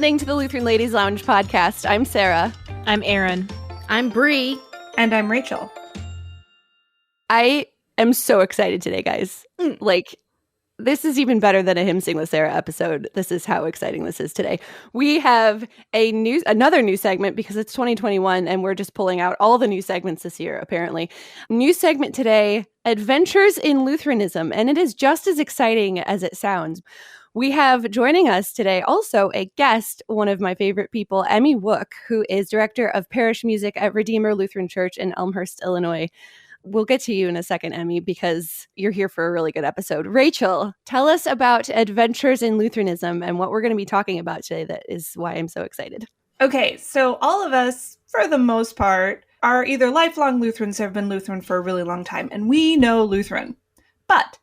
listening to the Lutheran Ladies Lounge podcast. I'm Sarah. I'm Erin. I'm Bree. And I'm Rachel. I am so excited today, guys. This is even better than a Hymn Sing with Sarah episode. This is how exciting this is today. We have another new segment because it's 2021 and we're just pulling out all the new segments this year, apparently. New segment today, Adventures in Lutheranism, and it is just as exciting as it sounds. We have joining us today also a guest, one of my favorite people, Emmy Woock, who is director of parish music at Redeemer Lutheran Church in Elmhurst, Illinois. We'll get to you in a second, Emmy, because you're here for a really good episode. Rachel, tell us about Adventures in Lutheranism and what we're going to be talking about today. That is why I'm so excited. Okay, so all of us, for the most part, are either lifelong Lutherans or have been Lutheran for a really long time, and we know Lutheran. But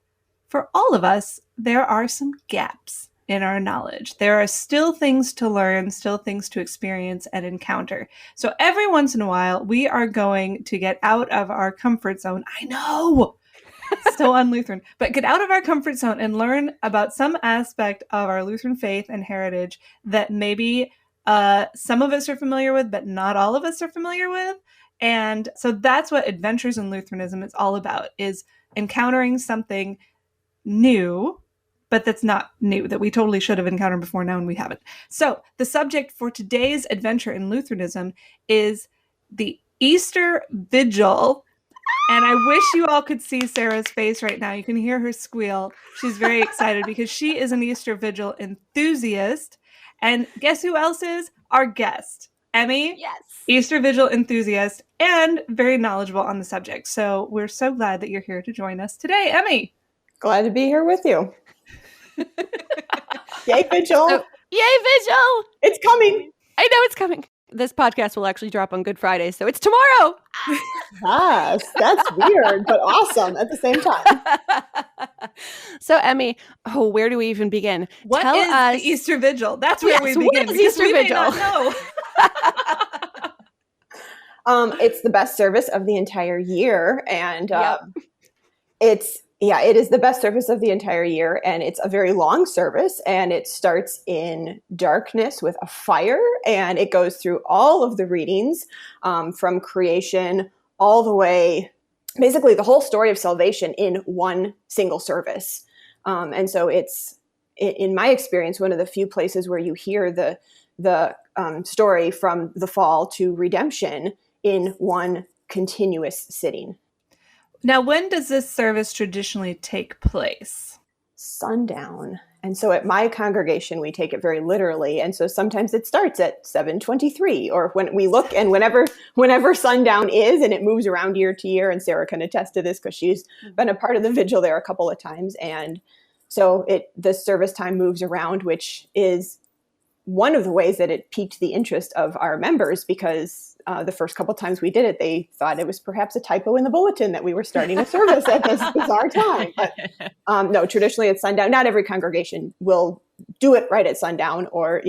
for all of us, there are some gaps in our knowledge. There are still things to learn, still things to experience and encounter. So every once in a while, we are going to get out of our comfort zone. I know, so un-Lutheran, but get out of our comfort zone and learn about some aspect of our Lutheran faith and heritage that maybe some of us are familiar with, but not all of us are familiar with. And so that's what Adventures in Lutheranism is all about, is encountering something new, but that's not new, that we totally should have encountered before now and we haven't. So the subject for today's adventure in Lutheranism is the Easter Vigil. And I wish you all could see Sarah's face right now. You can hear her squeal. She's very excited because she is an Easter Vigil enthusiast. And guess who else is? Our guest, Emmy. Yes. Easter Vigil enthusiast and very knowledgeable on the subject. So we're so glad that you're here to join us today, Emmy. Glad to be here with you. Yay, Vigil. Yay, Vigil. It's coming. I know it's coming. This podcast will actually drop on Good Friday, so it's tomorrow. Yes, that's weird, but awesome at the same time. So, Emmy, where do we even begin? Tell us the Easter Vigil. That's where we begin. What is Easter Vigil? It's the best service of the entire year, and it is the best service of the entire year, and it's a very long service, and it starts in darkness with a fire, and it goes through all of the readings from creation all the way, basically the whole story of salvation in one single service. And so it's, in my experience, one of the few places where you hear the story from the fall to redemption in one continuous sitting. Now, when does this service traditionally take place? Sundown. And so at my congregation, we take it very literally. And so sometimes it starts at 7:23, or when we look, and whenever sundown is, and it moves around year to year. And Sarah can attest to this because she's been a part of the vigil there a couple of times. And so the service time moves around, which is one of the ways that it piqued the interest of our members, because the first couple times we did it, they thought it was perhaps a typo in the bulletin that we were starting a service at this bizarre time. But no, traditionally it's sundown. Not every congregation will do it right at sundown, or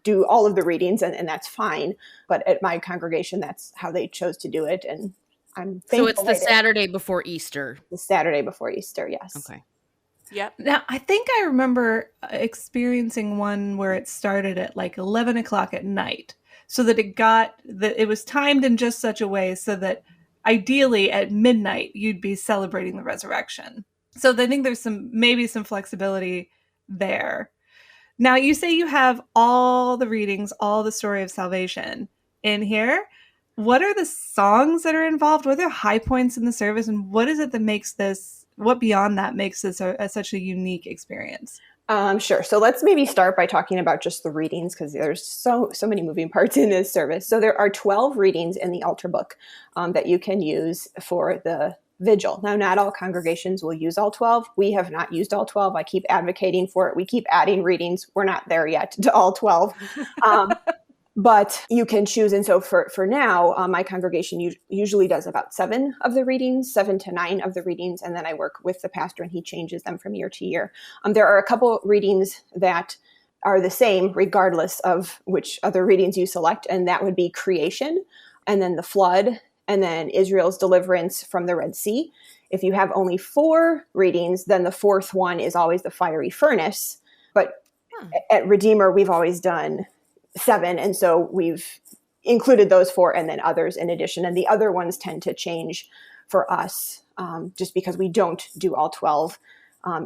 do all of the readings, and that's fine. But at my congregation, that's how they chose to do it, and I'm thankful. So it's the Saturday before Easter. The Saturday before Easter, yes. Okay. Yep. Now, I think I remember experiencing one where it started at like 11 o'clock at night, so that it was timed in just such a way so that ideally at midnight you'd be celebrating the resurrection. So I think there's maybe some flexibility there. Now, you say you have all the readings, all the story of salvation in here. What are the songs that are involved? What are the high points in the service? And what is it that makes this, what beyond that makes this such a unique experience? Sure. So let's maybe start by talking about just the readings, because there's so many moving parts in this service. So there are 12 readings in the altar book that you can use for the vigil. Now, not all congregations will use all 12. We have not used all 12. I keep advocating for it. We keep adding readings. We're not there yet to all 12. But you can choose. And so for now, my congregation usually does about 7 of the readings, 7 to 9 of the readings. And then I work with the pastor and he changes them from year to year. There are a couple readings that are the same regardless of which other readings you select. And that would be creation, and then the flood, and then Israel's deliverance from the Red Sea. If you have only 4 readings, then the 4th one is always the fiery furnace. But at Redeemer, we've always done 7. And so we've included those 4 and then others in addition. And the other ones tend to change for us just because we don't do all 12.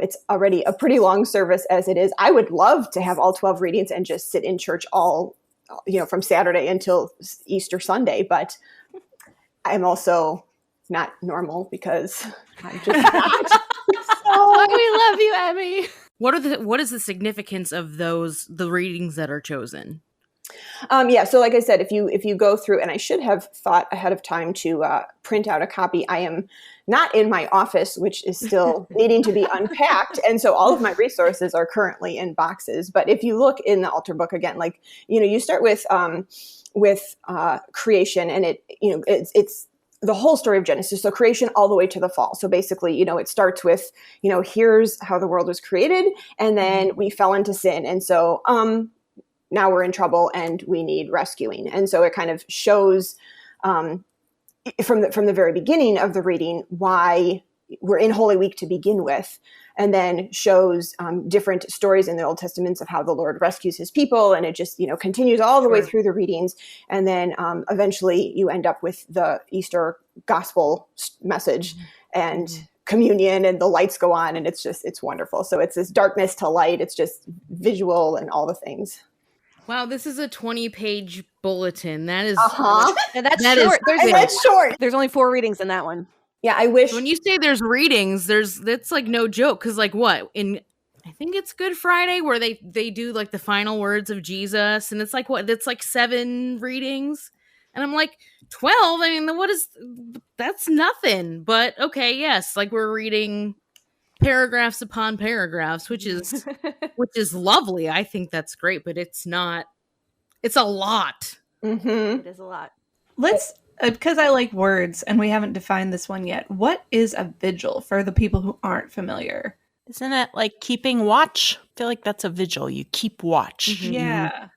It's already a pretty long service as it is. I would love to have all 12 readings and just sit in church all, from Saturday until Easter Sunday. But I'm also not normal because I'm just not. Oh, we love you, Emmy. What is the significance of the readings that are chosen? So like I said, if you go through, and I should have thought ahead of time to print out a copy. I am not in my office, which is still needing to be unpacked. And so all of my resources are currently in boxes. But if you look in the altar book again, like, you start with creation, and it's the whole story of Genesis. So creation all the way to the fall. So basically, it starts with, here's how the world was created. And then we fell into sin. And so, now we're in trouble and we need rescuing. And so it kind of shows from the very beginning of the reading why we're in Holy Week to begin with, and then shows different stories in the Old Testaments of how the Lord rescues his people. And it just, continues all the way through the readings. And then eventually you end up with the Easter gospel message and communion, and the lights go on, and it's wonderful. So it's this darkness to light. It's just visual and all the things. Wow, this is a 20-page bulletin. That is And that's that short. That's short. There's only 4 readings in that one. Yeah, I wish. When you say there's readings, that's like no joke. Because like what I think it's Good Friday where they do like the final words of Jesus, and it's like it's like 7 readings, and I'm like 12. I mean, that's nothing. But okay, yes, like we're reading paragraphs upon paragraphs, which is lovely. I think that's great, but it's not. It's a lot. Mm-hmm. It is a lot. Let's, because I like words and we haven't defined this one yet. What is a vigil for the people who aren't familiar? Isn't it like keeping watch? I feel like that's a vigil. You keep watch. Mm-hmm. Yeah.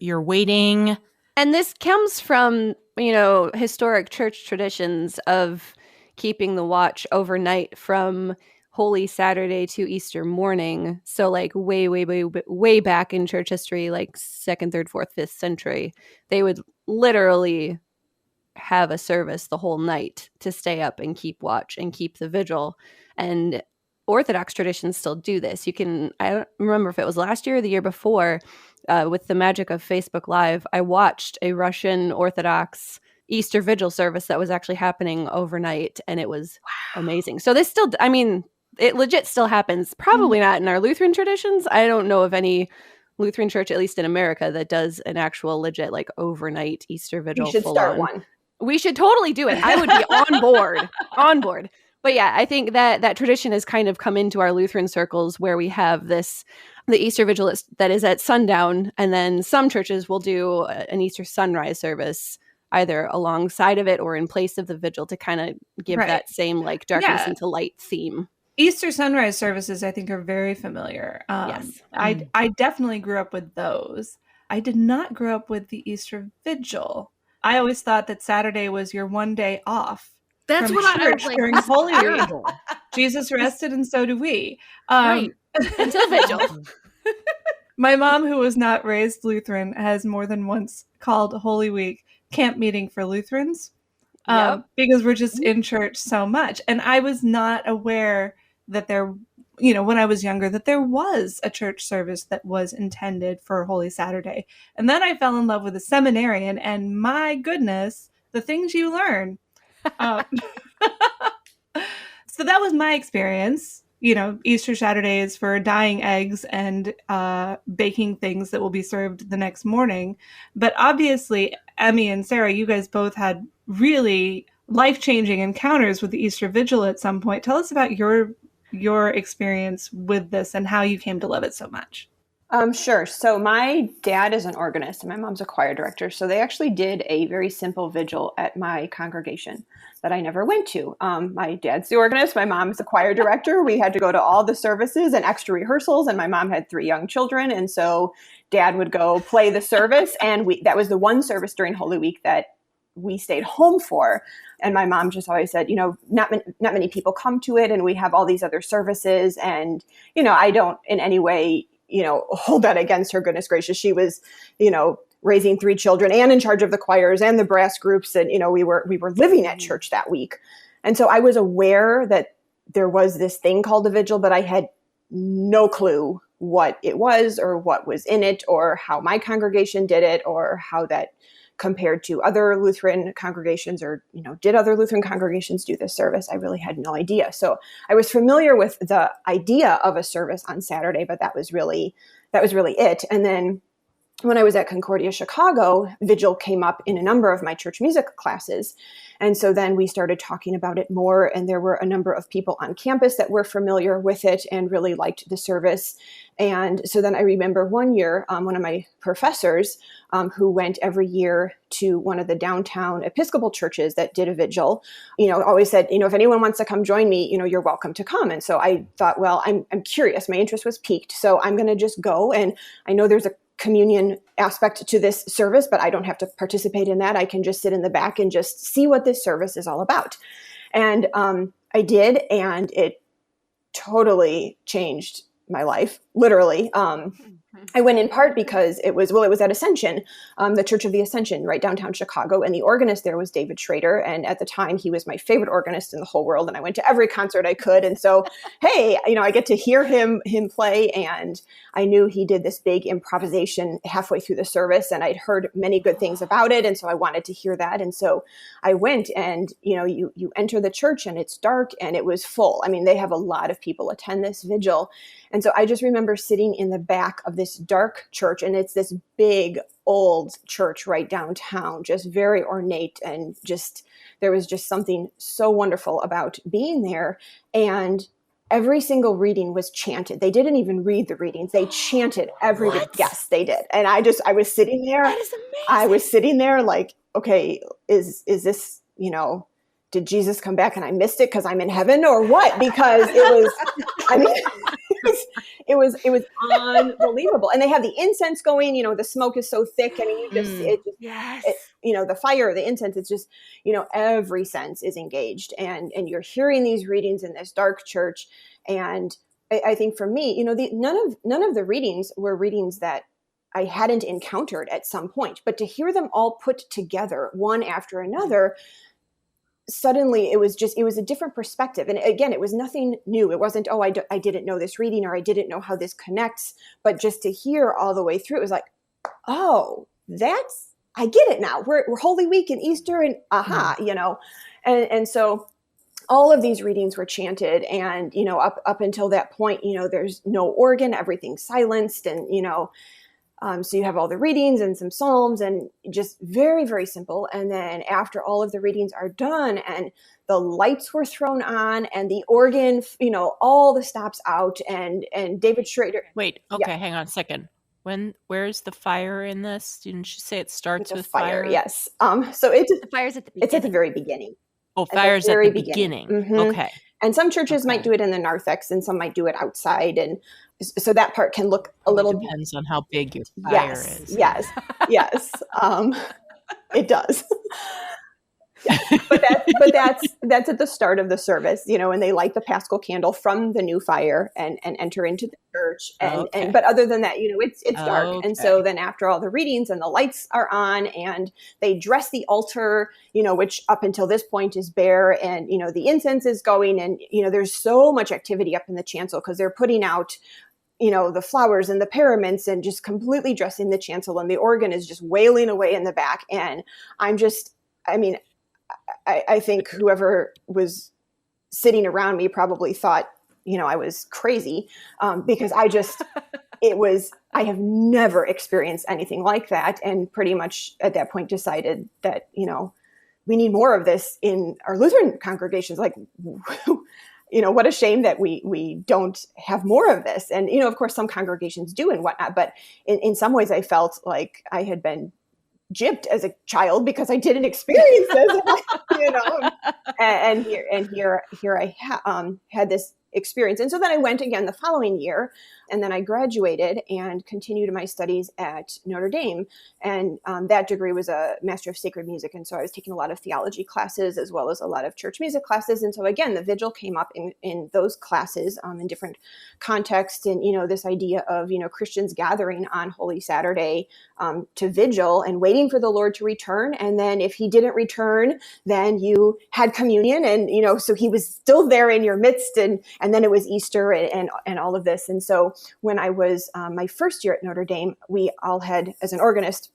You're waiting. And this comes from, historic church traditions of keeping the watch overnight from Holy Saturday to Easter morning. So like way back in church history, like 2nd, 3rd, 4th, 5th century, they would literally have a service the whole night to stay up and keep watch and keep the vigil. And Orthodox traditions still do this. I don't remember if it was last year or the year before, with the magic of Facebook Live, I watched a Russian Orthodox Easter Vigil service that was actually happening overnight, and it was amazing. So this still, it legit still happens. Probably not in our Lutheran traditions. I don't know of any Lutheran church, at least in America, that does an actual legit like overnight Easter Vigil. We should start one. We should totally do it. I would be on board. But yeah, I think that tradition has kind of come into our Lutheran circles where we have the Easter Vigil that is at sundown, and then some churches will do an Easter sunrise service either alongside of it or in place of the vigil to kind of give that same like darkness into light theme. Easter sunrise services, I think, are very familiar. Yes. I definitely grew up with those. I did not grow up with the Easter Vigil. I always thought that Saturday was your one day off. That's what I was like. During Holy Week. Jesus rested, and so do we. Right. Until Vigil. My mom, who was not raised Lutheran, has more than once called Holy Week camp meeting for Lutherans because we're just in church so much. And I was not aware that there, when I was younger, that there was a church service that was intended for Holy Saturday. And then I fell in love with a seminarian, and my goodness, the things you learn. So that was my experience. Easter Saturday is for dyeing eggs and baking things that will be served the next morning. But obviously, Emmy and Sarah, you guys both had really life-changing encounters with the Easter Vigil at some point. Tell us about your experience with this and how you came to love it so much. Sure. So my dad is an organist and my mom's a choir director. So they actually did a very simple vigil at my congregation that I never went to. My dad's the organist. My mom's the choir director. We had to go to all the services and extra rehearsals, and my mom had 3 young children. And so dad would go play the service. And that was the one service during Holy Week that we stayed home for. And my mom just always said, not many people come to it, and we have all these other services. And, I don't in any way hold that against her. Goodness gracious. She was, raising 3 children and in charge of the choirs and the brass groups. And, we were living at church that week. And so I was aware that there was this thing called a vigil, but I had no clue what it was or what was in it or how my congregation did it or how that compared to other Lutheran congregations or, did other Lutheran congregations do this service? I really had no idea. So I was familiar with the idea of a service on Saturday, but that was really it. And then when I was at Concordia, Chicago, Vigil came up in a number of my church music classes. And so then we started talking about it more. And there were a number of people on campus that were familiar with it and really liked the service. And so then I remember one year, one of my professors who went every year to one of the downtown Episcopal churches that did a vigil, always said, if anyone wants to come join me, you're welcome to come. And so I thought, well, I'm curious. My interest was piqued. So I'm going to just go. And I know there's a communion aspect to this service, but I don't have to participate in that. I can just sit in the back and just see what this service is all about. And I did, and it totally changed my life, literally. I went in part because it was at Ascension, the Church of the Ascension, right downtown Chicago. And the organist there was David Schrader. And at the time, he was my favorite organist in the whole world. And I went to every concert I could. And so, hey, I get to hear him play. And I knew he did this big improvisation halfway through the service. And I'd heard many good things about it. And so I wanted to hear that. And so I went, and, you enter the church and it's dark and it was full. I mean, they have a lot of people attend this vigil. And so I just remember sitting in the back of this dark church, and it's this big old church right downtown, just very ornate, and there was just something so wonderful about being there. And every single reading was chanted. They didn't even read the readings. They chanted every reading. Yes, they did. And I was sitting there. That is amazing. I was sitting there like, okay, is this, did Jesus come back and I missed it because I'm in heaven or what? Because it was, it was unbelievable. And they have the incense going, the smoke is so thick. I mean, the fire, the incense, it's just, every sense is engaged, and you're hearing these readings in this dark church. And I think for me, none of the readings were readings that I hadn't encountered at some point, but to hear them all put together one after another, suddenly it was a different perspective. And again, it was nothing new. It wasn't, I didn't know this reading, or I didn't know how this connects, but just to hear all the way through, it was like, I get it now. We're Holy Week and Easter and and so all of these readings were chanted, and, up until that point, there's no organ, everything's silenced, and, so you have all the readings and some psalms, and just very, very simple. And then after all of the readings are done and the lights were thrown on and the organ, all the stops out, and David Schrader. Wait, okay, hang on a second. Where's the fire in this? Didn't you say it starts with fire? Yes. So the fire's at the beginning. It's at the very beginning. Oh, fire's at the beginning. Mm-hmm. Okay. And some churches might do it in the narthex, and some might do it outside. And so that part can look a little... Depends on how big your fire is. Yes. It does. But that's at the start of the service, and they light the Paschal candle from the new fire and enter into the church. But other than that, it's dark. Okay. And so then after all the readings and the lights are on, and they dress the altar, which up until this point is bare, and, the incense is going, and, there's so much activity up in the chancel because they're putting out, the flowers and the paraments and just completely dressing the chancel, and the organ is just wailing away in the back. And I think whoever was sitting around me probably thought, I was crazy, because I have never experienced anything like that. And pretty much at that point decided that, we need more of this in our Lutheran congregations. Like, what a shame that we don't have more of this. And, of course, some congregations do and whatnot. But in some ways, I felt like I had been gypped as a child because I didn't experience this, and here I had this experience. And so then I went again the following year, And then I graduated and continued my studies at Notre Dame. And that degree was a Master of Sacred Music. And so I was taking a lot of theology classes as well as a lot of church music classes. And so again, the vigil came up in those classes in different contexts. And, this idea of, Christians gathering on Holy Saturday to vigil and waiting for the Lord to return. And then if he didn't return, then you had communion. And, so he was still there in your midst. And then it was Easter and all of this. And so when I was my first year at Notre Dame, we all had, as an organist,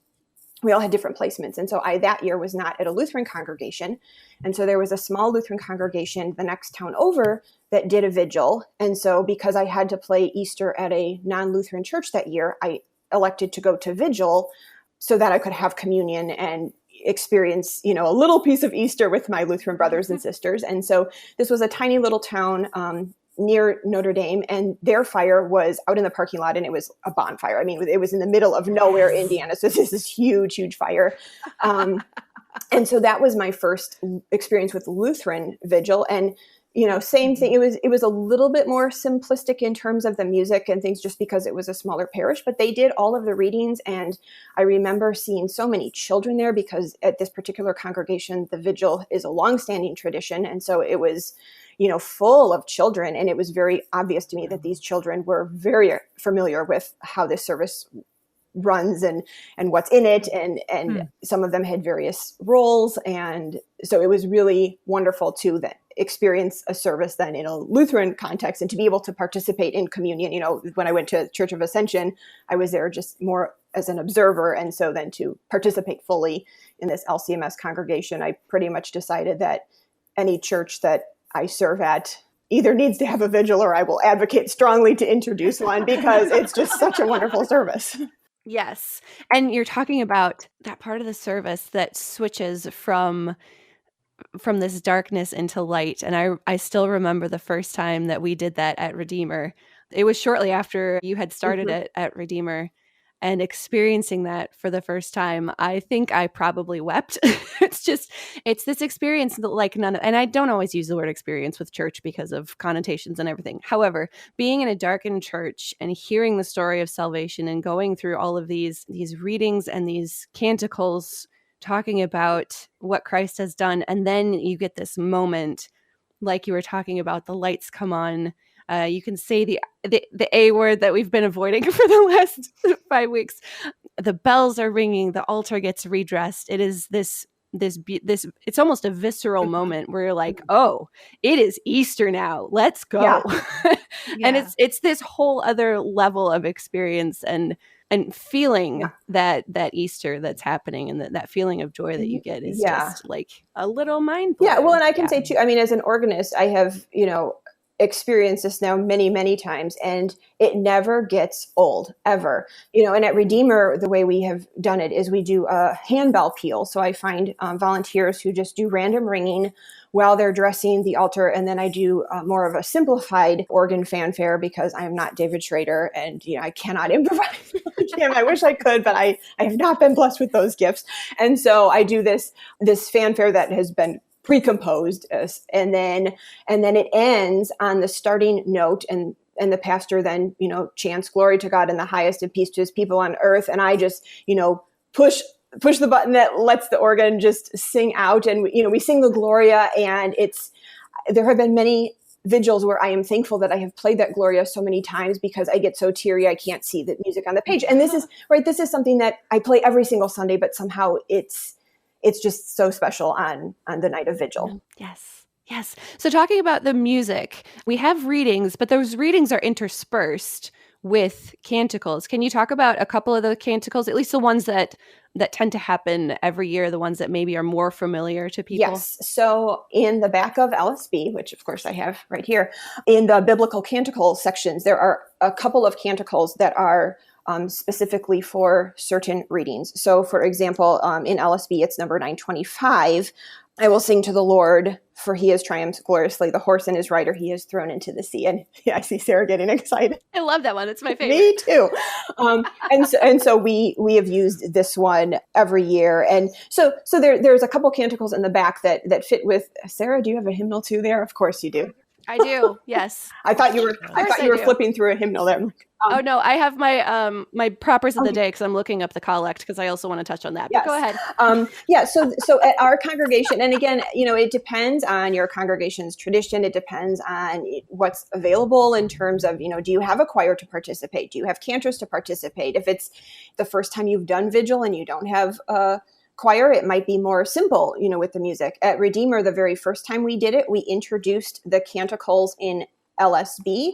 we all had different placements. And so I, that year, was not at a Lutheran congregation. And so there was a small Lutheran congregation the next town over that did a vigil. And so because I had to play Easter at a non-Lutheran church that year, I elected to go to vigil so that I could have communion and experience, a little piece of Easter with my Lutheran brothers and sisters. And so this was a tiny little town near Notre Dame, and their fire was out in the parking lot, and it was a bonfire. I mean, it was in the middle of nowhere, Indiana. So this is huge, huge fire. And so that was my first experience with Lutheran vigil. And, same thing. It was a little bit more simplistic in terms of the music and things, just because it was a smaller parish, but they did all of the readings. And I remember seeing so many children there, because at this particular congregation, the vigil is a longstanding tradition. And so it was, full of children. And it was very obvious to me that these children were very familiar with how this service runs and what's in it. And some of them had various roles. And so it was really wonderful to experience a service then in a Lutheran context, and to be able to participate in communion. When I went to Church of Ascension, I was there just more as an observer. And so then to participate fully in this LCMS congregation, I pretty much decided that any church that I serve at either needs to have a vigil, or I will advocate strongly to introduce one, because it's just such a wonderful service. Yes. And you're talking about that part of the service that switches from this darkness into light. And I still remember the first time that we did that at Redeemer. It was shortly after you had started it at Redeemer, and experiencing that for the first time. I think I probably wept. It's this experience that like none of, and I don't always use the word experience with church because of connotations and everything. However, being in a darkened church and hearing the story of salvation and going through all of these readings and these canticles talking about what Christ has done. And then you get this moment, like you were talking about, the lights come on. You can say the A word that we've been avoiding for the last 5 weeks. The bells are ringing. The altar gets redressed. It is this. It's almost a visceral moment where you're like, oh, it is Easter now. Let's go. Yeah. And it's this whole other level of experience and feeling that Easter that's happening, and that feeling of joy that you get is just like a little mind blowing. Yeah. Well, and I can say too, I mean, as an organist, I have, experienced this now many, many times, and it never gets old, ever. And at Redeemer, the way we have done it is we do a handbell peal. So I find volunteers who just do random ringing while they're dressing the altar. And then I do more of a simplified organ fanfare, because I am not David Schrader, and I cannot improvise like him. I wish I could, but I have not been blessed with those gifts. And so I do this fanfare that has been pre-composed, and then it ends on the starting note, and the pastor then chants glory to God in the highest and peace to his people on earth, and I just push the button that lets the organ just sing out, and we sing the Gloria, and there have been many vigils where I am thankful that I have played that Gloria so many times, because I get so teary I can't see the music on the page. And this is something that I play every single Sunday, but somehow it's just so special on the night of vigil. Yes. Yes. So talking about the music, we have readings, but those readings are interspersed with canticles. Can you talk about a couple of the canticles, at least the ones that tend to happen every year, the ones that maybe are more familiar to people? Yes. So in the back of LSB, which of course I have right here, in the biblical canticle sections, there are a couple of canticles that are specifically for certain readings. So for example, in LSB, it's number 925. I will sing to the Lord, for he has triumphed gloriously. The horse and his rider he has thrown into the sea. And I see Sarah getting excited. I love that one. It's my favorite. Me too. And so we have used this one every year. And so there's a couple canticles in the back that fit with, Sarah, do you have a hymnal too there? Of course you do. I do. Yes. I thought you were. I thought you were do. flipping through a hymnal there. I'm like, Oh no, I have my my propers of the day because I'm looking up the collect because I also want to touch on that. But yes. go ahead. So at our congregation, and again, it depends on your congregation's tradition. It depends on what's available in terms of, do you have a choir to participate? Do you have cantors to participate? If it's the first time you've done vigil and you don't have a choir, it might be more simple, with the music. At Redeemer, the very first time we did it, we introduced the canticles in LSB.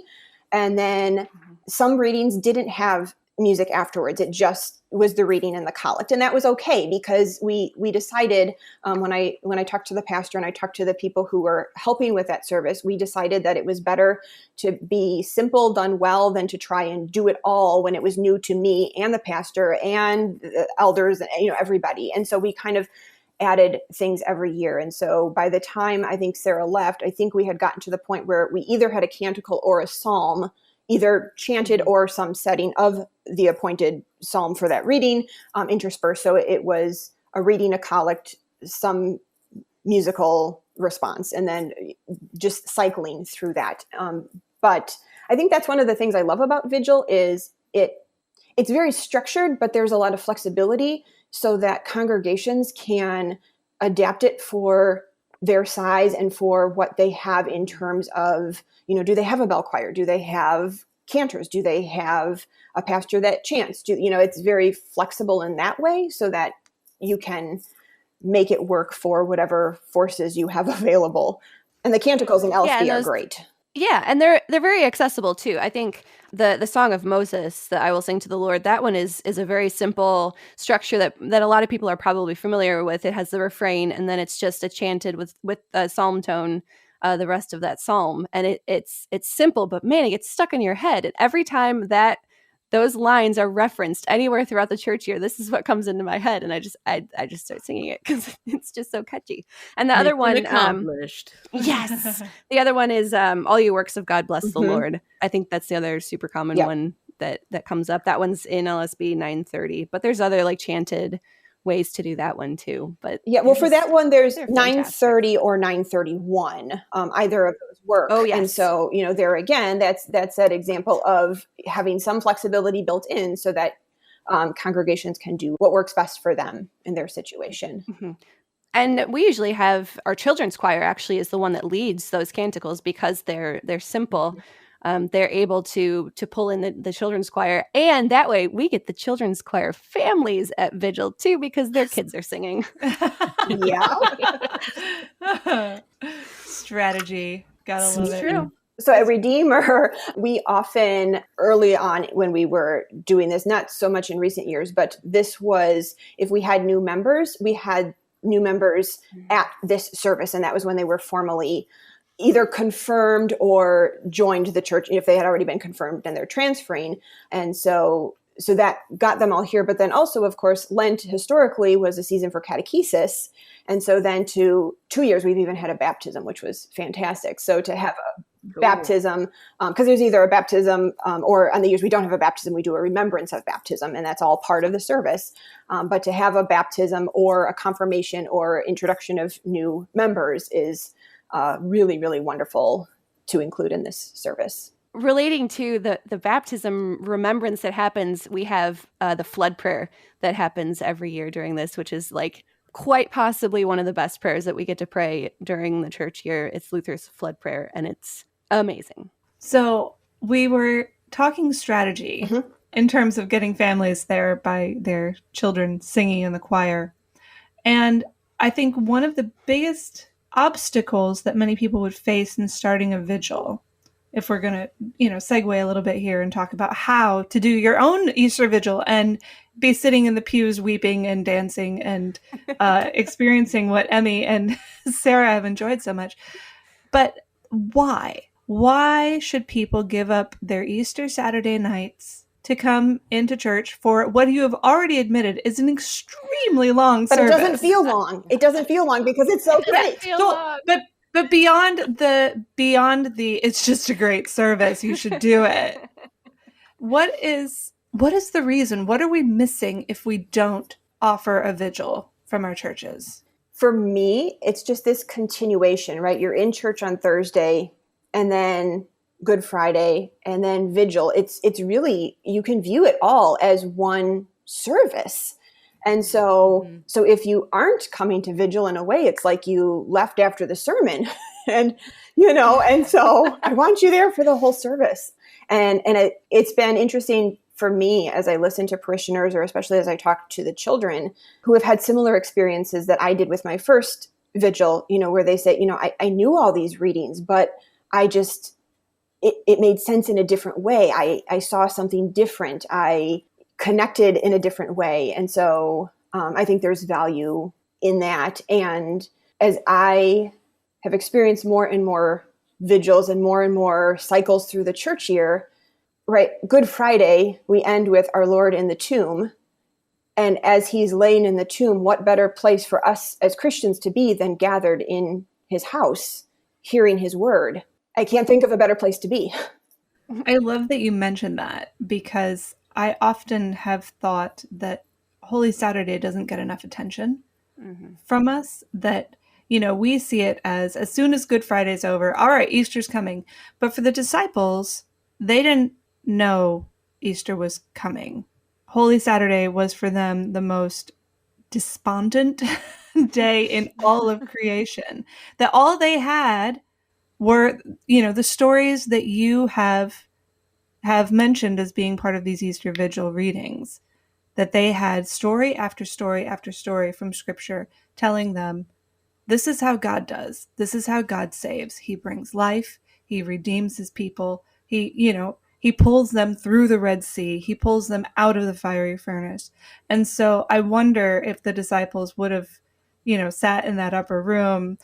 And then some readings didn't have music afterwards. It just was the reading and the collect. And that was okay because we decided when I talked to the pastor and I talked to the people who were helping with that service, we decided that it was better to be simple, done well, than to try and do it all when it was new to me and the pastor and the elders and everybody. And so we kind of added things every year. And so by the time I think Sarah left, I think we had gotten to the point where we either had a canticle or a psalm, either chanted or some setting of the appointed psalm for that reading interspersed. So it was a reading, a collect, some musical response, and then just cycling through that. But I think that's one of the things I love about Vigil is it's very structured, but there's a lot of flexibility so that congregations can adapt it for their size and for what they have in terms of, do they have a bell choir? Do they have cantors? Do they have a pastor that chants? It's very flexible in that way so that you can make it work for whatever forces you have available. And the canticles in LSB are great. Yeah, and they're very accessible too. I think the Song of Moses that I will sing to the Lord, that one is a very simple structure that a lot of people are probably familiar with. It has the refrain, and then it's just a chanted with a psalm tone, the rest of that psalm, and it's simple, but man, it gets stuck in your head. And every time that those lines are referenced anywhere throughout the church year, this is what comes into my head, and I just start singing it because it's just so catchy. And the other one, accomplished. Yes, the other one is "All You Works of God Bless the Lord." I think that's the other super common one that comes up. That one's in LSB 930, but there's other like chanted ways to do that one too. But for that one, there's 930 or 931. Either of those work. Oh, yes. And so, there again, that's that example of having some flexibility built in so that congregations can do what works best for them in their situation. Mm-hmm. And we usually have our children's choir actually is the one that leads those canticles because they're simple. They're able to pull in the children's choir, and that way we get the children's choir families at Vigil too because their kids are singing. Strategy, gotta love it. True. So at Redeemer, we often, early on when we were doing this, not so much in recent years, but this was, if we had new members, we had new members at this service, and that was when they were formally either confirmed or joined the church if they had already been confirmed and they're transferring. And so that got them all here. But then also, of course, Lent historically was a season for catechesis. And so then to 2 years, we've even had a baptism, which was fantastic. So to have a baptism, because there's either a baptism or on the years we don't have a baptism, we do a remembrance of baptism, and that's all part of the service. But to have a baptism or a confirmation or introduction of new members is really, really wonderful to include in this service. Relating to the baptism remembrance that happens, we have the flood prayer that happens every year during this, which is like quite possibly one of the best prayers that we get to pray during the church year. It's Luther's flood prayer, and it's amazing. So we were talking strategy in terms of getting families there by their children singing in the choir. And I think one of the biggest obstacles that many people would face in starting a vigil, if we're going to, segue a little bit here and talk about how to do your own Easter vigil and be sitting in the pews weeping and dancing and experiencing what Emmy and Sarah have enjoyed so much. But why? Why should people give up their Easter Saturday nights to come into church for what you have already admitted is an extremely long service? But it doesn't feel long. It doesn't feel long because it's so great. But beyond the it's just a great service. You should do it. What is the reason? What are we missing if we don't offer a vigil from our churches? For me, it's just this continuation, right? You're in church on Thursday, and then Good Friday, and then Vigil. It's really, you can view it all as one service. And so if you aren't coming to Vigil, in a way, it's like you left after the sermon. And, and so I want you there for the whole service. And it's been interesting for me as I listen to parishioners, or especially as I talk to the children who have had similar experiences that I did with my first Vigil, where they say, I knew all these readings, but I just, it made sense in a different way. I saw something different. I connected in a different way. And so I think there's value in that. And as I have experienced more and more vigils and more cycles through the church year, right? Good Friday, we end with our Lord in the tomb. And as he's laying in the tomb, what better place for us as Christians to be than gathered in his house, hearing his word? I can't think of a better place to be. I love that you mentioned that, because I often have thought that Holy Saturday doesn't get enough attention from us, that, we see it as soon as Good Friday's over, all right, Easter's coming. But for the disciples, they didn't know Easter was coming. Holy Saturday was for them the most despondent day in all of creation, that all they had were, the stories that you have mentioned as being part of these Easter Vigil readings, that they had story after story after story from Scripture telling them, this is how God does. This is how God saves. He brings life. He redeems his people. He pulls them through the Red Sea. He pulls them out of the fiery furnace. And so I wonder if the disciples would have, sat in that upper room,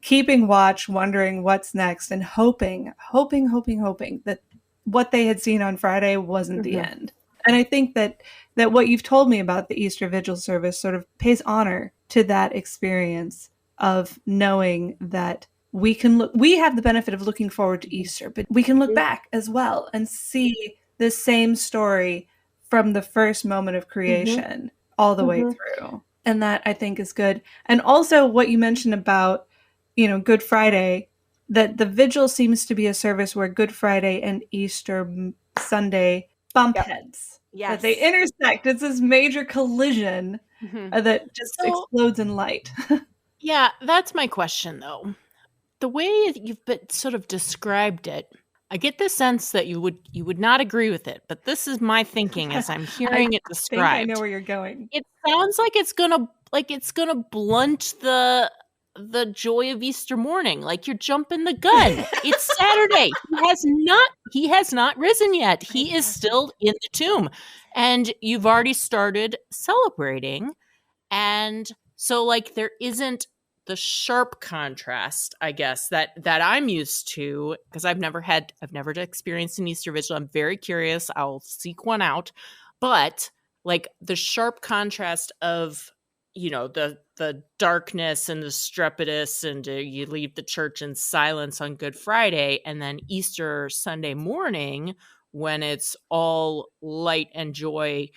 keeping watch, wondering what's next, and hoping that what they had seen on Friday wasn't the end. And I think that what you've told me about the Easter Vigil service sort of pays honor to that experience of knowing that we have the benefit of looking forward to Easter, but we can look back as well and see the same story from the first moment of creation all the way through. And that, I think, is good. And also what you mentioned about, Good Friday, that the Vigil seems to be a service where Good Friday and Easter Sunday bump heads. Yes. That they intersect. It's this major collision that just explodes in light. Yeah, that's my question, though. The way you've sort of described it, I get the sense that you would not agree with it, but this is my thinking as I'm hearing it described. I think I know where you're going. It sounds like it's gonna blunt the joy of Easter morning, like you're jumping the gun. It's Saturday. He has not risen yet. He is still in the tomb, and you've already started celebrating, and so there isn't the sharp contrast, I guess, that I'm used to, because I've never experienced an Easter Vigil. I'm very curious. I'll seek one out. But the sharp contrast of, the darkness and the strepitus, and you leave the church in silence on Good Friday, and then Easter Sunday morning when it's all light and joy.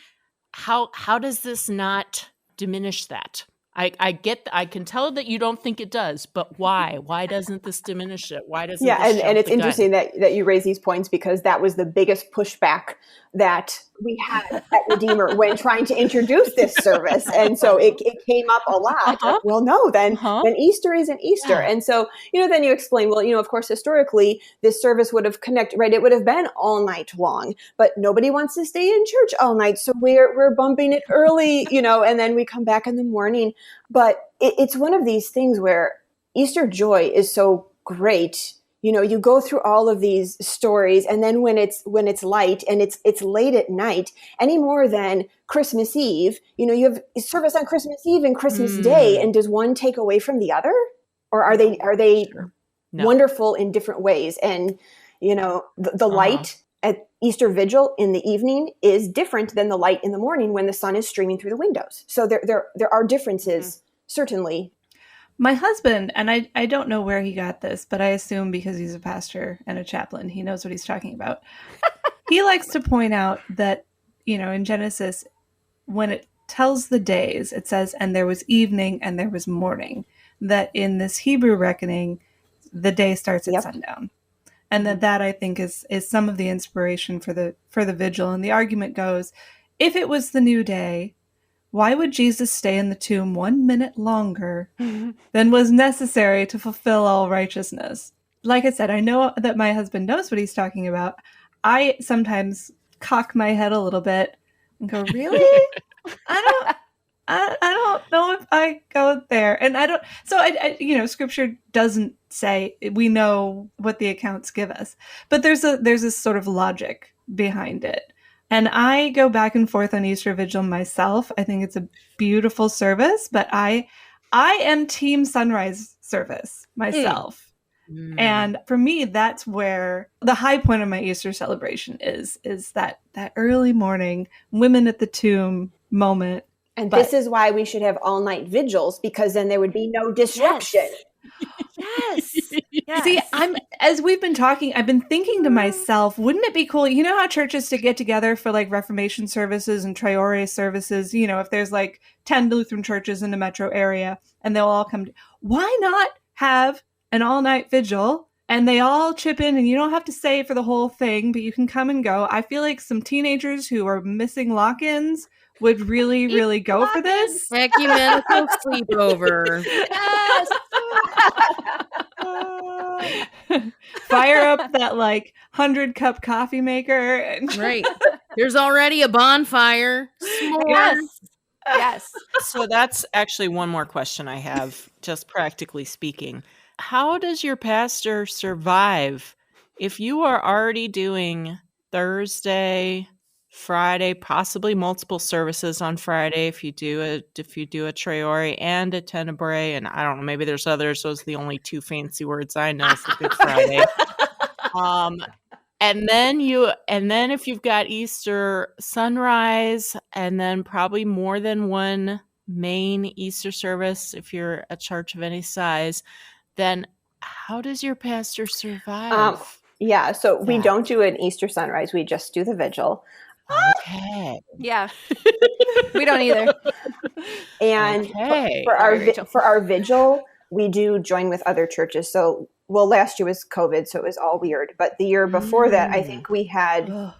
How does this not diminish that? I can tell that you don't think it does, but why? Why doesn't this diminish it? Why doesn't and it's interesting that you raise these points, because that was the biggest pushback that we had at Redeemer when trying to introduce this service. And so it came up a lot. Well, no, then Easter isn't Easter. Yeah. And so, then you explain, well, of course, historically, this service would have connected, right? It would have been all night long, but nobody wants to stay in church all night. So we're bumping it early, and then we come back in the morning. But it's one of these things where Easter joy is so great. You go through all of these stories, and then when it's light and it's late at night, any more than Christmas Eve, you have service on Christmas Eve and Christmas Day, and does one take away from the other, or are they wonderful in different ways? And the light at Easter Vigil in the evening is different than the light in the morning when the sun is streaming through the windows. So there are differences, certainly. My husband, and I don't know where he got this, but I assume because he's a pastor and a chaplain, he knows what he's talking about. He likes to point out that, in Genesis, when it tells the days, it says, and there was evening and there was morning, that in this Hebrew reckoning, the day starts at sundown. And that I think is some of the inspiration for the vigil. And the argument goes, if it was the new day, why would Jesus stay in the tomb 1 minute longer than was necessary to fulfill all righteousness? Like I said, I know that my husband knows what he's talking about. I sometimes cock my head a little bit and go, really? I don't know if I go there. And I don't, so I scripture doesn't say, we know what the accounts give us, but there's this sort of logic behind it. And I go back and forth on Easter Vigil myself. I think it's a beautiful service, but I am team sunrise service myself. And for me, that's where the high point of my Easter celebration is that early morning, women at the tomb moment. And this is why we should have all-night vigils, because then there would be no disruption. Yes. See, as we've been talking, I've been thinking to myself, wouldn't it be cool? You know how churches to get together for like Reformation services and Triore services, if there's like 10 Lutheran churches in the metro area and they'll all come. Why not have an all-night vigil and they all chip in and you don't have to stay for the whole thing, but you can come and go. I feel like some teenagers who are missing lock-ins would really, really go for this. Ecumenical sleepover. Yes. Fire up that 100-cup coffee maker. And Right. There's already a bonfire. S'mores. Yes. So that's actually one more question I have, just practically speaking. How does your pastor survive if you are already doing Thursday, Friday, possibly multiple services on Friday if you do a Traore and a Tenebrae, and I don't know, maybe there's others. Those are the only two fancy words I know for Good Friday. And then if you've got Easter sunrise, and then probably more than one main Easter service if you're a church of any size, then how does your pastor survive? So we don't do an Easter sunrise. We just do the vigil. Okay. Yeah. We don't either. And for our vigil, we do join with other churches. So, last year was COVID, so it was all weird. But the year before that, I think we had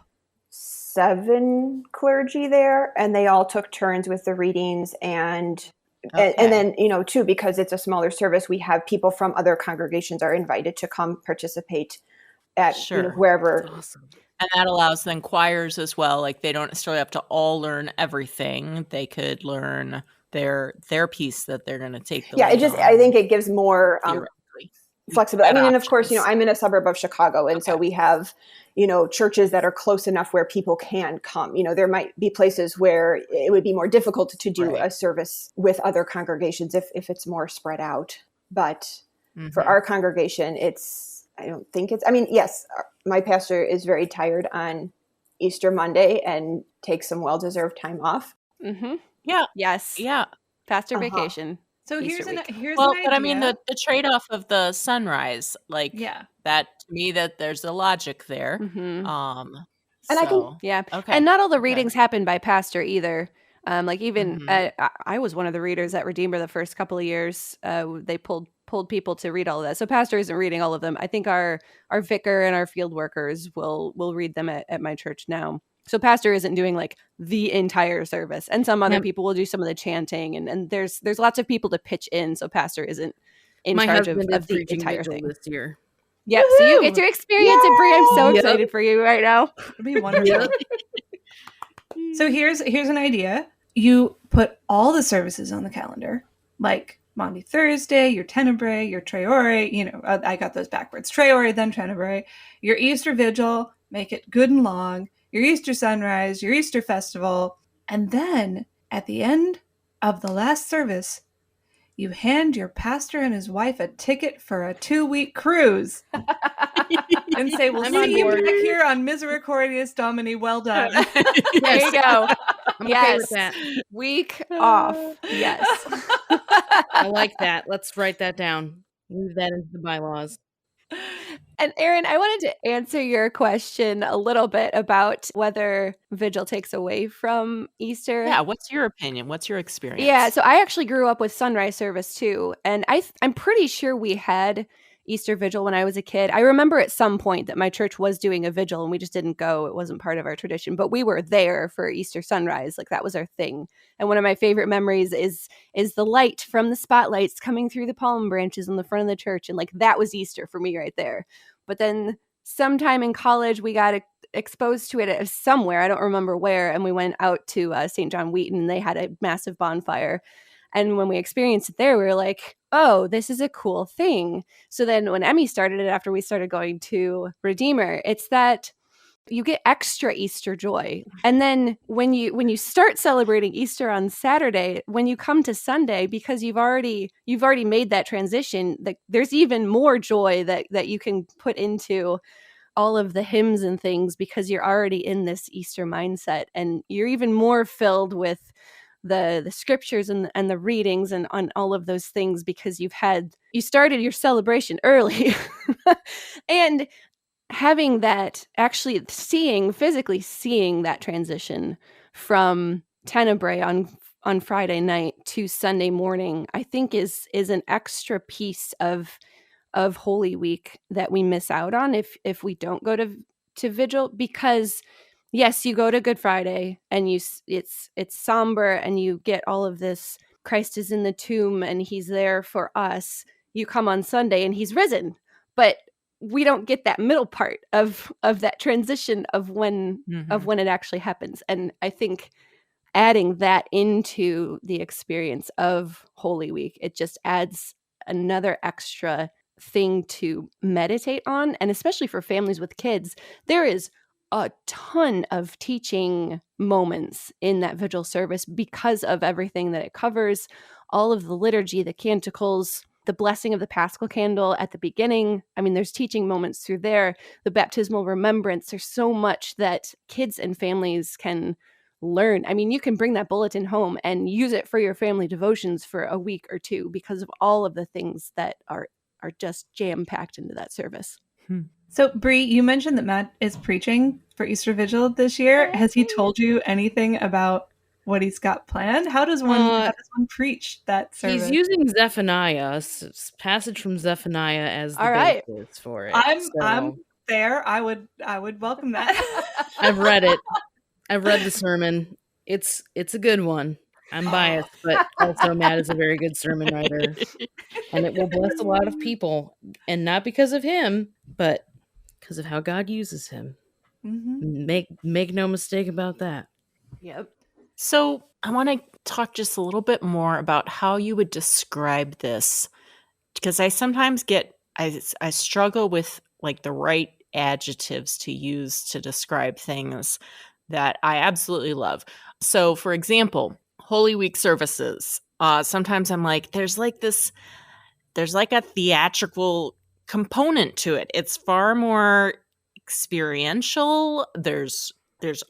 7 clergy there, and they all took turns with the readings. And then, too, because it's a smaller service, we have people from other congregations are invited to come participate at wherever. That's awesome. And that allows then choirs as well. Like they don't necessarily have to all learn everything. They could learn their piece that they're going to take. I think it gives more flexibility. And of course, I'm in a suburb of Chicago, and so we have, churches that are close enough where people can come. There might be places where it would be more difficult to do a service with other congregations if it's more spread out. But for our congregation, yes, my pastor is very tired on Easter Monday and takes some well-deserved time off. Mm-hmm. Yeah. Yes. Yeah. Pastor vacation. So Easter here's week. an idea. But I mean the trade-off of the sunrise, that to me, that there's a logic there. Mm-hmm. Okay. And not all the readings happen by pastor either. I was one of the readers at Redeemer the first couple of years. They pulled people to read all of that. So pastor isn't reading all of them. I think our vicar and our field workers will read them at my church now. So pastor isn't doing the entire service, and some other people will do some of the chanting, and there's lots of people to pitch in. So pastor isn't in charge of the entire thing this year. Yeah, so you get to experience it, Brie. I'm so excited for you right now. It'll be wonderful. So here's an idea. You put all the services on the calendar, like Maundy Thursday, your Tenebrae, your Traore, I got those backwards. Traore, then Tenebrae. Your Easter Vigil, make it good and long. Your Easter sunrise, your Easter festival. And then at the end of the last service, you hand your pastor and his wife a ticket for a 2-week cruise and say, we'll see you back here on Misericordias Domini. Well done. There you go. I'm okay with that. Week off. Yes. I like that. Let's write that down. Move that into the bylaws. And Erin, I wanted to answer your question a little bit about whether Vigil takes away from Easter. Yeah, what's your opinion? What's your experience? Yeah, so I actually grew up with sunrise service too, and I'm pretty sure we had Easter Vigil when I was a kid. I remember at some point that my church was doing a vigil and we just didn't go. It wasn't part of our tradition, but we were there for Easter sunrise. Like that was our thing. And one of my favorite memories is the light from the spotlights coming through the palm branches in the front of the church. And like that was Easter for me right there. But then sometime in college, we got exposed to it somewhere. I don't remember where. And we went out to St. John Wheaton and they had a massive bonfire. And when we experienced it there, we were like, oh, this is a cool thing. So then when Emmy started it, after we started going to Redeemer, it's that you get extra Easter joy. And then when you start celebrating Easter on Saturday, when you come to Sunday, because you've already made that transition, there's even more joy that you can put into all of the hymns and things because you're already in this Easter mindset, and you're even more filled with the scriptures and the readings and on all of those things because you started your celebration early. And having that, actually physically seeing that transition from Tenebrae on Friday night to Sunday morning, I think is an extra piece of Holy Week that we miss out on if we don't go to Vigil, because yes, you go to Good Friday and it's somber and you get all of this, Christ is in the tomb and he's there for us. You come on Sunday and he's risen, but we don't get that middle part of that transition of when it actually happens. And I think adding that into the experience of Holy Week, it just adds another extra thing to meditate on. And especially for families with kids, there is a ton of teaching moments in that vigil service because of everything that it covers, all of the liturgy, the canticles, the blessing of the Paschal candle at the beginning. I mean, there's teaching moments through there, the baptismal remembrance. There's so much that kids and families can learn. I mean, you can bring that bulletin home and use it for your family devotions for a week or two because of all of the things that are just jam-packed into that service. So, Bree, you mentioned that Matt is preaching for Easter Vigil this year. Has he told you anything about what he's got planned? How does one preach that service? He's using Zephaniah, passage from Zephaniah as the basis for it. I'm there. I would welcome that. I've read it. I've read the sermon. It's a good one. I'm biased, but also Matt is a very good sermon writer, and it will bless a lot of people, and not because of him, but because of how God uses him. Mm-hmm. Make no mistake about that. Yep. So I want to talk just a little bit more about how you would describe this, because I sometimes I struggle with like the right adjectives to use to describe things that I absolutely love. So, for example, Holy Week services. Sometimes I'm like, there's like a theatrical component to it. It's far more experiential. There's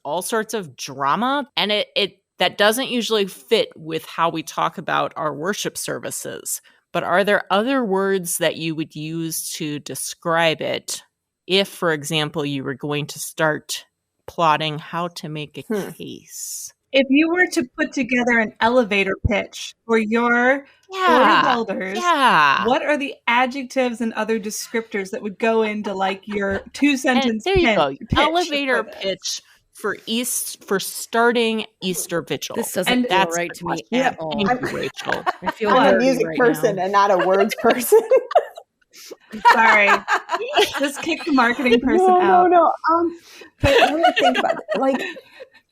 all sorts of drama, and it that doesn't usually fit with how we talk about our worship services. But are there other words that you would use to describe it if, for example, you were going to start plotting how to make a case? If you were to put together an elevator pitch for your elders, what are the adjectives and other descriptors that would go into like your 2-sentence there you go. pitch Elevator pitch for starting Easter Vigil. This doesn't feel right to me at all. Thank you, Rachel. I feel I'm a music person and not a words person. Sorry. Just kick the marketing person out. No. But let me think about it. Like,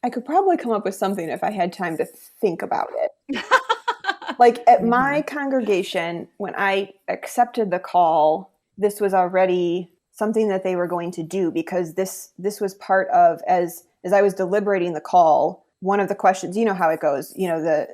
I could probably come up with something if I had time to think about it. Like at my congregation, when I accepted the call, this was already something that they were going to do, because this was part of, as I was deliberating the call, one of the questions, you know how it goes, you know, the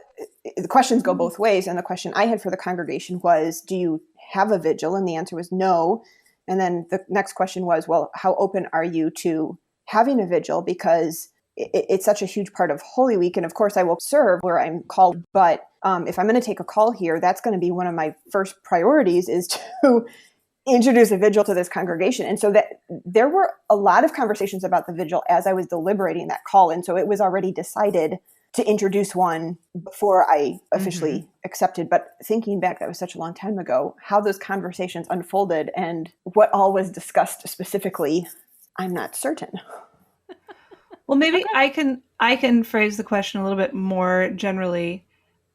questions go both ways. And the question I had for the congregation was, do you have a vigil? And the answer was no. And then the next question was, well, how open are you to having a vigil? Because it's such a huge part of Holy Week. And of course I will serve where I'm called. But if I'm going to take a call here, that's going to be one of my first priorities, is to introduce a vigil to this congregation. And so that there were a lot of conversations about the vigil as I was deliberating that call. And so it was already decided to introduce one before I officially accepted. But thinking back, that was such a long time ago, how those conversations unfolded and what all was discussed specifically, I'm not certain. Well, maybe I can phrase the question a little bit more generally.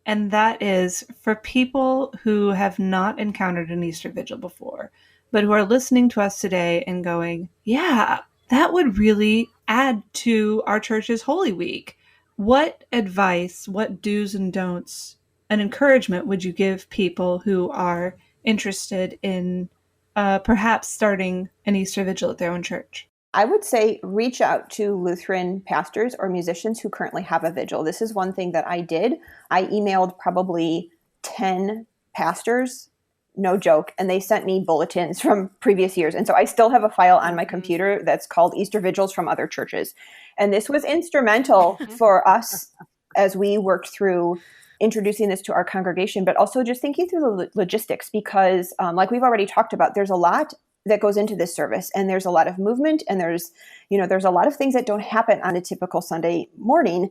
And that is for people who have not encountered an Easter Vigil before, but who are listening to us today and going, yeah, that would really add to our church's Holy Week. What advice, what do's and don'ts, and encouragement would you give people who are interested in perhaps starting an Easter Vigil at their own church? I would say reach out to Lutheran pastors or musicians who currently have a vigil. This is one thing that I did. I emailed probably 10 pastors, no joke, and they sent me bulletins from previous years. And so I still have a file on my computer that's called Easter Vigils from other churches. And this was instrumental for us as we worked through introducing this to our congregation, but also just thinking through the logistics, because like we've already talked about, there's a lot that goes into this service, and there's a lot of movement, and there's a lot of things that don't happen on a typical Sunday morning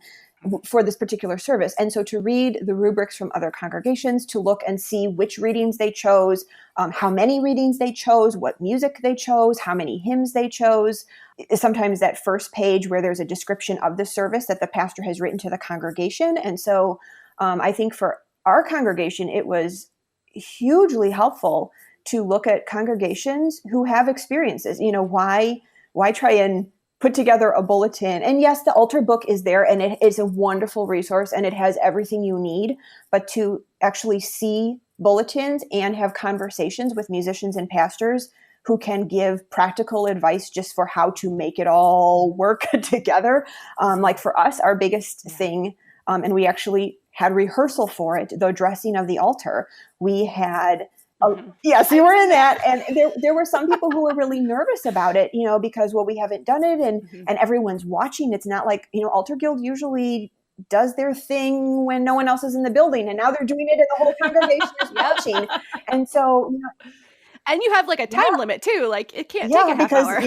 for this particular service. And so to read the rubrics from other congregations, to look and see which readings they chose, how many readings they chose, what music they chose, how many hymns they chose. Sometimes that first page where there's a description of the service that the pastor has written to the congregation. And so I think for our congregation, it was hugely helpful to look at congregations who have experiences. Why try and put together a bulletin? And yes, the altar book is there, and it is a wonderful resource, and it has everything you need. But to actually see bulletins and have conversations with musicians and pastors who can give practical advice just for how to make it all work together. Like for us, our biggest thing, and we actually had rehearsal for it, the dressing of the altar. We had yes, you were in that. And there were some people who were really nervous about it, because, we haven't done it and everyone's watching. It's not like, Altar Guild usually does their thing when no one else is in the building. And now they're doing it and the whole congregation is watching. And so, and you have like a time limit too. Like it can't take a half hour.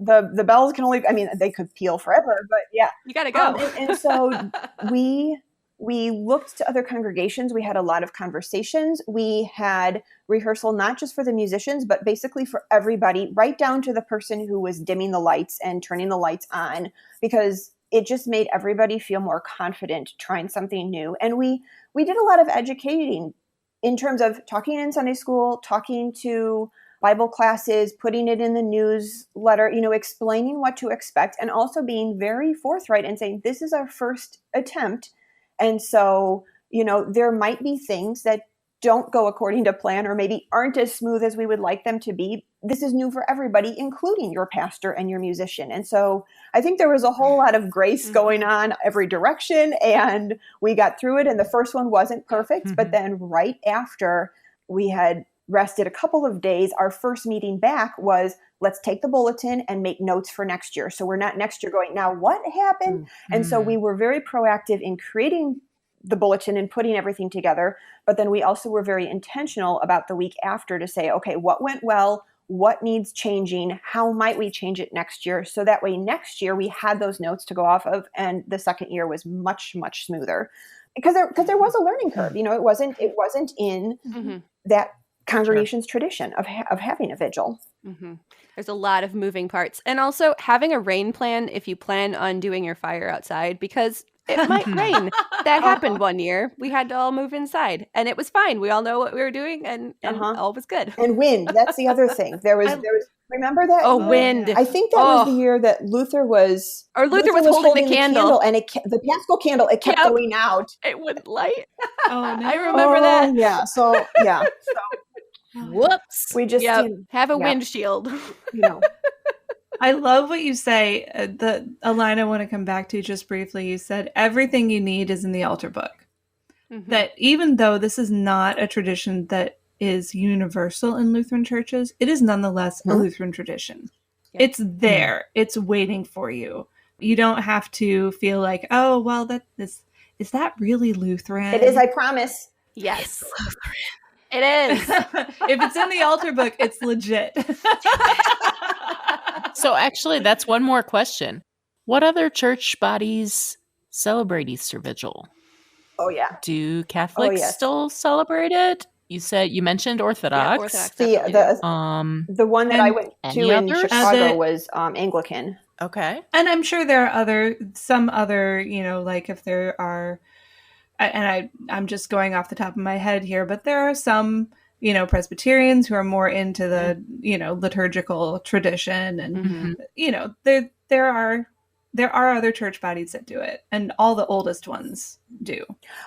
That the bells can only, they could peal forever, but yeah. You got to go. And so we looked to other congregations. We had a lot of conversations. We had rehearsal, not just for the musicians, but basically for everybody, right down to the person who was dimming the lights and turning the lights on, because it just made everybody feel more confident trying something new. And we did a lot of educating in terms of talking in Sunday school, talking to Bible classes, putting it in the newsletter, explaining what to expect, and also being very forthright and saying, this is our first attempt. And so, there might be things that don't go according to plan or maybe aren't as smooth as we would like them to be. This is new for everybody, including your pastor and your musician. And so I think there was a whole lot of grace going on every direction, and we got through it. And the first one wasn't perfect, but then right after we had rested a couple of days, our first meeting back was, let's take the bulletin and make notes for next year. So we're not next year going, now what happened? And so we were very proactive in creating the bulletin and putting everything together. But then we also were very intentional about the week after to say, okay, what went well? What needs changing? How might we change it next year? So that way next year we had those notes to go off of, and the second year was much, much smoother. Because there was a learning curve. It wasn't in that congregation's tradition of having a vigil. There's a lot of moving parts. And also having a rain plan if you plan on doing your fire outside, because it might rain. That happened one year. We had to all move inside, and it was fine. We all know what we were doing, and all was good. And wind. That's the other thing. There was remember that? Oh, wind. I think that was the year that Luther was holding the candle. And the Paschal candle, it kept going out. It wouldn't light. Oh, no. I remember that. Yeah. So, yeah. Whoops. We just have a windshield. I love what you say. A line I want to come back to just briefly. You said everything you need is in the altar book. That even though this is not a tradition that is universal in Lutheran churches, it is nonetheless a Lutheran tradition. It's there. It's waiting for you. You don't have to feel like, oh, well, is that really Lutheran? It is, I promise. Yes. It is. If it's in the altar book, it's legit. So actually, that's one more question. What other church bodies celebrate Easter Vigil? Oh, yeah. Do Catholics yes. still celebrate it? You mentioned Orthodox. Yeah, Orthodox definitely do. The one that I went to any in others? Chicago was Anglican. Okay. And I'm sure there are some other, like if there are, and I'm just going off the top of my head here, but there are some, Presbyterians who are more into the, liturgical tradition, and there are other church bodies that do it, and all the oldest ones do.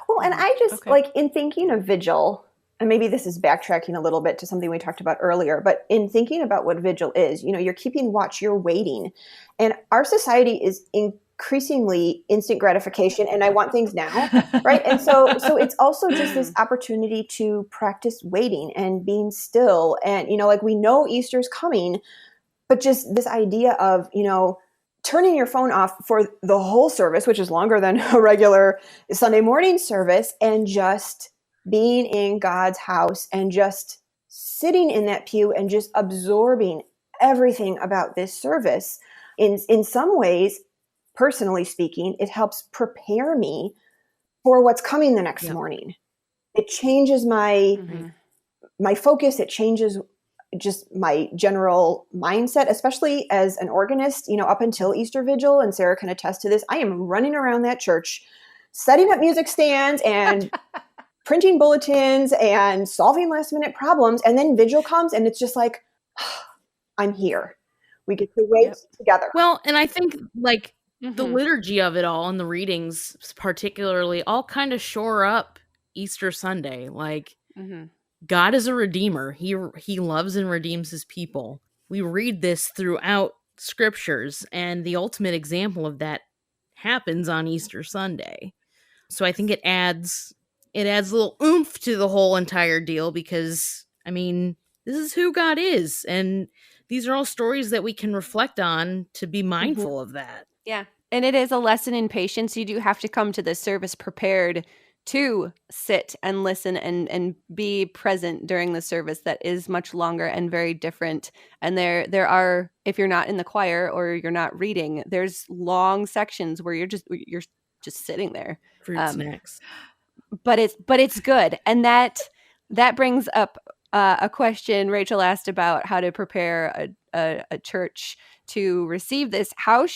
Well, and I just in thinking of Vigil, and maybe this is backtracking a little bit to something we talked about earlier, but in thinking about what Vigil is, you're keeping watch, you're waiting. And our society is increasingly instant gratification, and I want things now, right? And so it's also just this opportunity to practice waiting and being still. And, we know Easter's coming, but just this idea of, turning your phone off for the whole service, which is longer than a regular Sunday morning service, and just being in God's house and just sitting in that pew and just absorbing everything about this service. In some ways, personally speaking, it helps prepare me for what's coming the next morning. It changes my focus. It changes just my general mindset, especially as an organist, up until Easter Vigil, and Sarah can attest to this. I am running around that church, setting up music stands and printing bulletins and solving last minute problems. And then Vigil comes and it's just like, I'm here. We get to wait together. Well, and I think the liturgy of it all and the readings particularly all kind of shore up Easter Sunday. God is a redeemer. He loves and redeems his people. We read this throughout scriptures, and the ultimate example of that happens on Easter Sunday. So I think it adds a little oomph to the whole entire deal, because, this is who God is, and these are all stories that we can reflect on to be mindful of that. Yeah. And it is a lesson in patience. You do have to come to this service prepared to sit and listen and be present during the service that is much longer and very different. And there are, if you're not in the choir or you're not reading, there's long sections where you're just sitting there. Fruit snacks. But it's good. And that brings up a question Rachel asked about how to prepare a church to receive this. How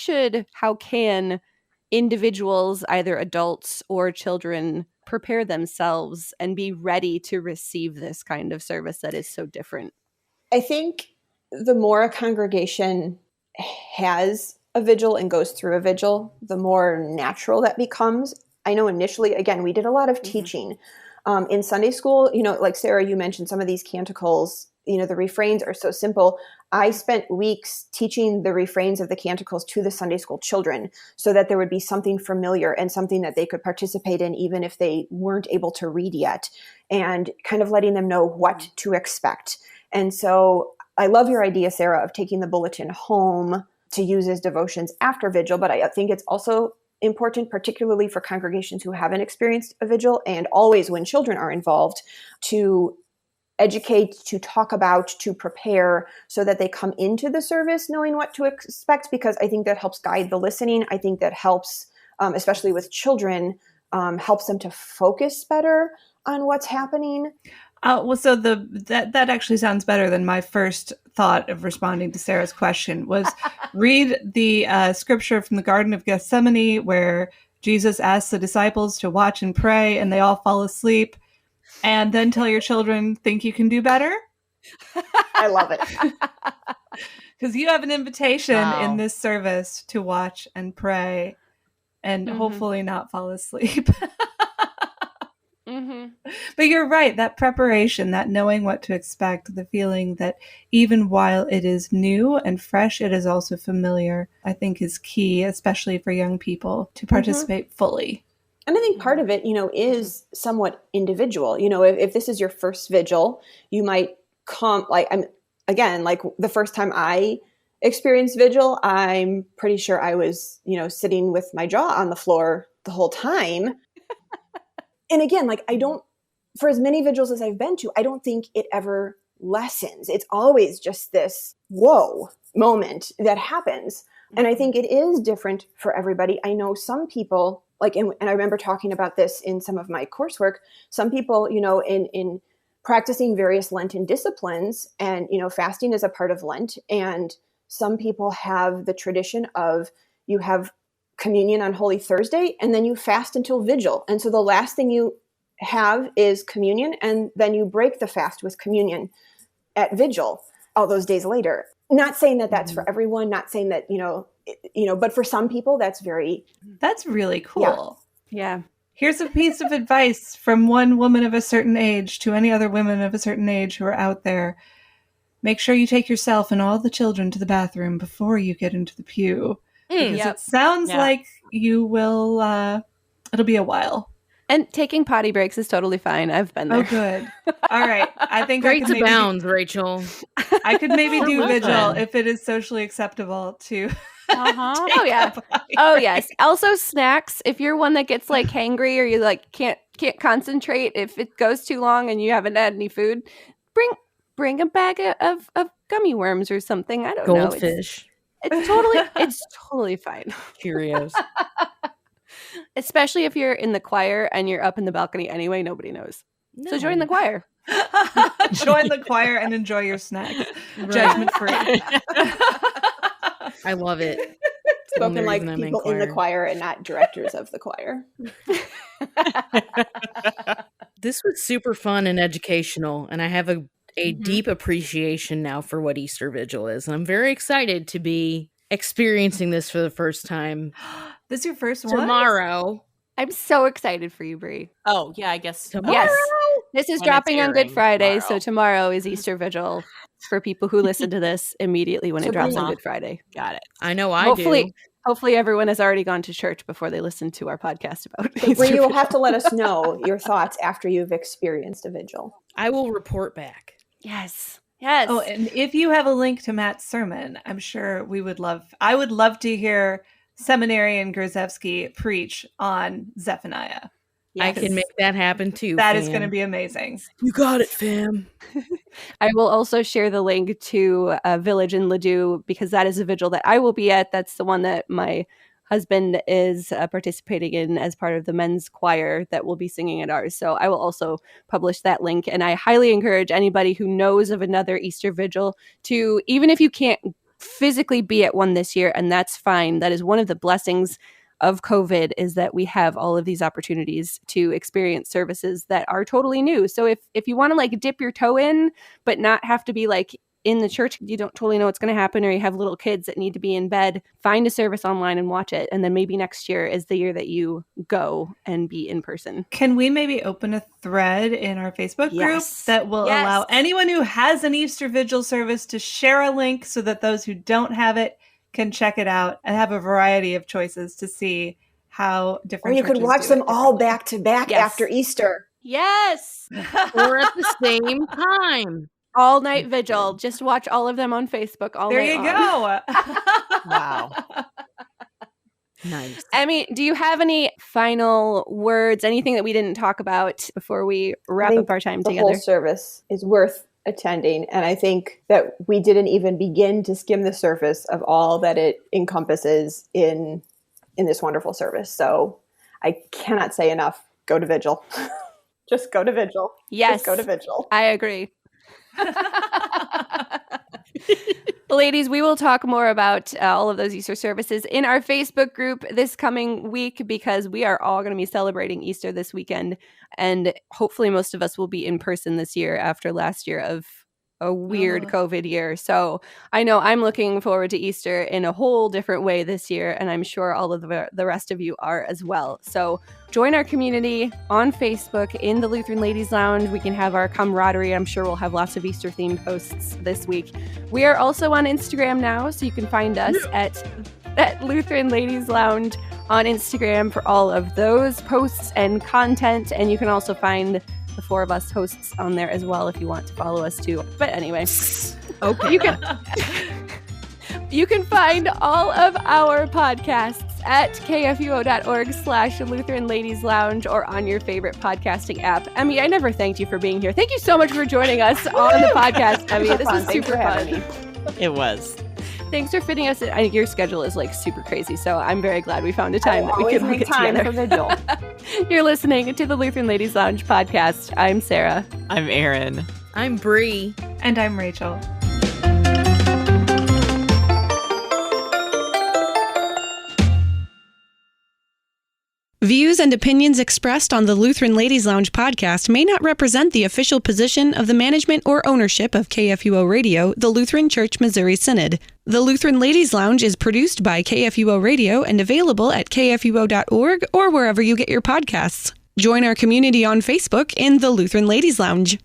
can individuals, either adults or children, prepare themselves and be ready to receive this kind of service that is so different? I think the more a congregation has a vigil and goes through a vigil, the more natural that becomes. I know initially, again, we did a lot of teaching in Sunday school. Like Sarah, you mentioned some of these canticles, the refrains are so simple. I spent weeks teaching the refrains of the canticles to the Sunday school children so that there would be something familiar and something that they could participate in, even if they weren't able to read yet, and kind of letting them know what to expect. And so I love your idea, Sarah, of taking the bulletin home to use as devotions after vigil, but I think it's also important, particularly for congregations who haven't experienced a vigil, and always when children are involved, to educate, to talk about, to prepare, so that they come into the service knowing what to expect, because I think that helps guide the listening. I think that helps, especially with children, helps them to focus better on what's happening. So that actually sounds better than my first thought of responding to Sarah's question was read the scripture from the Garden of Gethsemane where Jesus asks the disciples to watch and pray and they all fall asleep, and then tell your children, think you can do better? I love it. Because you have an invitation in this service to watch and pray and hopefully not fall asleep. But you're right, that preparation, that knowing what to expect, the feeling that even while it is new and fresh, it is also familiar, I think is key, especially for young people, to participate fully. And I think part of it, is somewhat individual. If this is your first vigil, you might come, the first time I experienced vigil, I'm pretty sure I was, sitting with my jaw on the floor the whole time. And again, for as many vigils as I've been to, I don't think it ever lessens. It's always just this whoa moment that happens. And I think it is different for everybody. I know some people, like, and I remember talking about this in some of my coursework, some people, in practicing various Lenten disciplines, and, fasting is a part of Lent. And some people have the tradition of, you have communion on Holy Thursday, and then you fast until Vigil. And so the last thing you have is communion, and then you break the fast with communion at Vigil all those days later. Not saying that that's for everyone, not saying that, but for some people that's really cool. Yeah. Here's a piece of advice from one woman of a certain age to any other women of a certain age who are out there. Make sure you take yourself and all the children to the bathroom before you get into the pew. Because it sounds like you will, it'll be a while. And taking potty breaks is totally fine. I've been there. Oh, good. All right. I think Great abounds, Rachel. I could maybe do Vigil if it is socially acceptable to. Oh yeah. Oh yes. Also snacks. If you're one that gets like hangry or you like can't concentrate, if it goes too long and you haven't had any food, bring a bag of gummy worms or something. I don't know. Goldfish. It's totally fine. Cheerios. Especially if you're in the choir and you're up in the balcony anyway, nobody knows. No. So join the choir. Join the choir and enjoy your snacks. Judgment free. I love it. Spoken like people in the choir and not directors of the choir. This was super fun and educational, and I have a deep appreciation now for what Easter Vigil is. And I'm very excited to be experiencing this for the first time. This is your first one? Tomorrow. I'm so excited for you, Bree. Oh, yeah, I guess tomorrow. Yes. This is dropping on Good Friday, so tomorrow is Easter Vigil for people who listen to this immediately when it drops on Good Friday. Got it. I know I do. Hopefully everyone has already gone to church before they listen to our podcast about Easter Bree, Vigil. you'll have to let us know your thoughts after you've experienced a vigil. I will report back. Yes. Oh, and if you have a link to Matt's sermon, I'm sure I would love to hear Seminarian Grozevsky preach on Zephaniah. Yes. I can make that happen too. That is going to be amazing. You got it, fam. I will also share the link to Village in Ladue because that is a vigil that I will be at. That's the one that my husband is participating in as part of the men's choir that will be singing at ours. So I will also publish that link. And I highly encourage anybody who knows of another Easter vigil to, even if you can't physically be at one this year, and that's fine. That is one of the blessings of COVID, is that we have all of these opportunities to experience services that are totally new. So if you want to like dip your toe in, but not have to be like in the church, you don't totally know what's going to happen, or you have little kids that need to be in bed, find a service online and watch it. And then maybe next year is the year that you go and be in person. Can we maybe open a thread in our Facebook group that will allow anyone who has an Easter Vigil service to share a link so that those who don't have it can check it out and have a variety of choices to see how different. Or you could watch them all back to back after Easter. Yes. Or at the same time. All night vigil. Just watch all of them on Facebook all there night you go. Wow. Nice. Emmy, do you have any final words, anything that we didn't talk about before we wrap up our time together? The whole service is worth attending, and I think that we didn't even begin to skim the surface of all that it encompasses in this wonderful service. So I cannot say enough. Go to Vigil. Just go to Vigil. Yes. Just go to Vigil. I agree. Ladies, we will talk more about all of those Easter services in our Facebook group this coming week, because we are all going to be celebrating Easter this weekend. And hopefully most of us will be in person this year after last year of a weird COVID year. So I know I'm looking forward to Easter in a whole different way this year, and I'm sure all of the rest of you are as well. So join our community on Facebook in the Lutheran Ladies Lounge. We can have our camaraderie. I'm sure we'll have lots of Easter themed posts this week. We are also on Instagram now, so you can find us at Lutheran Ladies Lounge on Instagram for all of those posts and content. And you can also find the four of us hosts on there as well if you want to follow us too. But anyway, okay, you can find all of our podcasts at kfuo.org/Lutheran Ladies Lounge or on your favorite podcasting app. Emmy, I never thanked you for being here. Thank you so much for joining us on the podcast, Emmy. This was super fun. It was. Thanks for fitting us in. Your schedule is like super crazy, so I'm very glad we found a time that we always could all make get time together. for Vigil. You're listening to the Lutheran Ladies Lounge podcast. I'm Sarah. I'm Erin. I'm Bree. And I'm Rachel. Views and opinions expressed on the Lutheran Ladies Lounge podcast may not represent the official position of the management or ownership of KFUO Radio, the Lutheran Church Missouri Synod. The Lutheran Ladies Lounge is produced by KFUO Radio and available at kfuo.org or wherever you get your podcasts. Join our community on Facebook in the Lutheran Ladies Lounge.